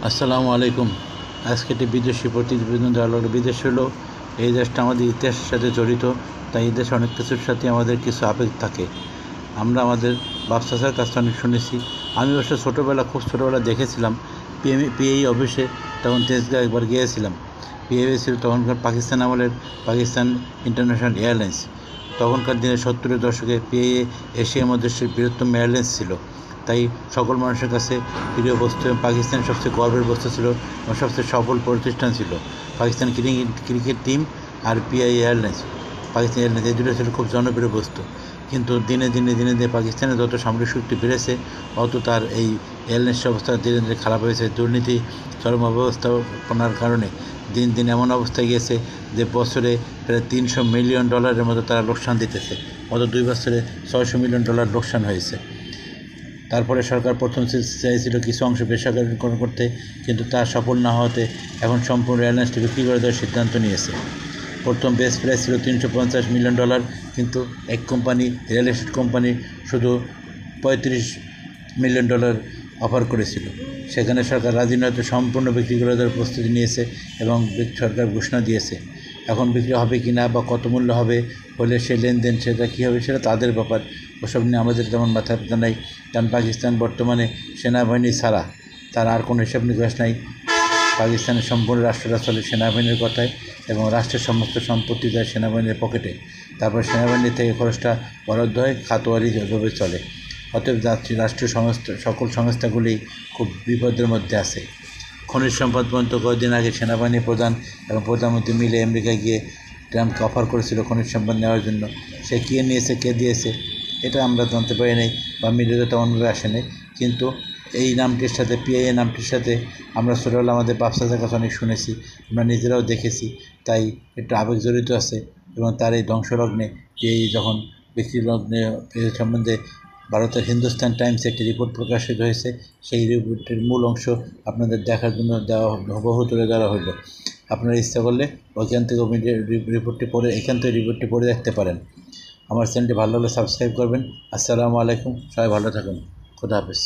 আসসালামু আলাইকুম। আজকে একটি বিদেশি প্রতিবেদন দেওয়া হলো। বিদেশ হলো এই দেশটা আমাদের ইতিহাসের সাথে জড়িত, তাই এই দেশে অনেক কিছুর সাথে আমাদের কিছু আবেগ থাকে। আমরা আমাদের বাপ চাচার কাছ থেকে অনেক শুনেছি। আমি অবশ্য খুব ছোটোবেলা দেখেছিলাম পিএই অফিসে, তখন তেজগাঁ একবার গিয়েছিলাম। পিএই ছিল তখনকার পাকিস্তান আমলের পাকিস্তান ইন্টারন্যাশনাল এয়ারলাইন্স। তখনকার দিনে 70-এর দশকে পিএই এশিয়া মহাদেশের বৃহত্তম এয়ারলাইন্স ছিল, তাই সকল মানুষের কাছে প্রিয় বস্তু এবং পাকিস্তানের সবচেয়ে গর্বের বস্তু ছিল এবং সবচেয়ে সফল প্রতিষ্ঠান ছিল পাকিস্তান ক্রিকেট টিম আর পিআই এয়ারলাইন্স। পাকিস্তান এয়ারলাইন্স এই দুটো ছিল খুব জনপ্রিয় বস্তু। কিন্তু দিনে দিনে পাকিস্তানের যত সামরিক শক্তি বেড়েছে, অত তার এই এয়ারলাইন্সের অবস্থা ধীরে ধীরে খারাপ হয়েছে। দুর্নীতি, চরম অব্যবস্থাপনার কারণে দিন দিন এমন অবস্থায় গিয়েছে যে বছরে প্রায় $300 মিলিয়ন মতো তারা লোকসান দিতেছে। গত 2 বছরে $600 মিলিয়ন লোকসান হয়েছে। তারপরে সরকার প্রথম চাইছিল কিছু অংশ বেসরকারীকরণ করতে, কিন্তু তা সফল না হওয়াতে এখন সম্পূর্ণ এয়ারলাইন্সটি বিক্রি করে দেওয়ার সিদ্ধান্ত নিয়েছে। প্রথম বেস প্রাইস ছিল $350 মিলিয়ন, কিন্তু এক কোম্পানি, রিয়েল এস্টেট কোম্পানি, শুধু $35 মিলিয়ন অফার করেছিল। সেখানে সরকার রাজি নয়তো সম্পূর্ণ বিক্রি করে দেওয়ার প্রস্তুতি নিয়েছে এবং সরকার ঘোষণা দিয়েছে। এখন বিক্রি হবে কি না বা কত মূল্য হবে, হলে সে লেনদেন সেটা কী হবে সেটা তাদের ব্যাপার। ওসব নিয়ে আমাদের তেমন মাথা ব্যথা নাই, কারণ পাকিস্তান বর্তমানে সেনাবাহিনী ছাড়া তার আর কোনো হিসাব নিকাশ নাই। পাকিস্তানের সম্পূর্ণ রাষ্ট্রটা চলে সেনাবাহিনীর কথায় এবং রাষ্ট্রের সমস্ত সম্পত্তি যায় সেনাবাহিনীর পকেটে। তারপর সেনাবাহিনীর থেকে খরচটা বরাদ্দ হয়, খাতোয়ারিভাবে চলে। অতএব রাষ্ট্রীয় সকল সংস্থাগুলি খুব বিপদের মধ্যে আছে। খনিজ সম্পদ পর্যন্ত কয়েকদিন আগে সেনাবাহিনী প্রধান এবং প্রধানমন্ত্রী মিলে আমেরিকায় গিয়ে ট্রাম্পকে অফার করেছিল খনিজ সম্পদ নেওয়ার জন্য। সে কে নিয়েছে, কে দিয়েছে, এটা আমরা জানতে পারি নাই বা মিডিয়াতে তেমনভাবে আসে নাই। কিন্তু এই নামটির সাথে, পিআইএ নামটির সাথে আমরা ছোটোবেলা আমাদের বাপ চাচার কাছে অনেক শুনেছি, আমরা নিজেরাও দেখেছি, তাই একটু আবেগ জড়িত আছে। এবং তার এই ধ্বংসলগ্নে পিআইএ যখন বিক্রি লগ্নে সম্বন্ধে ভারতের হিন্দুস্তান টাইমসে একটি রিপোর্ট প্রকাশিত হয়েছে। সেই রিপোর্টের মূল অংশ আপনাদের দেখার জন্য হুবহু তুলে ধরা হলো। আপনারা ইচ্ছা করলে ওইখান থেকে এখান থেকে রিপোর্টটি পড়ে দেখতে পারেন। আমার চ্যানেলটি ভালো লাগলে সাবস্ক্রাইব করবেন। আসসালামু আলাইকুম, সবাই ভালো থাকুন, খোদা হাফেজ।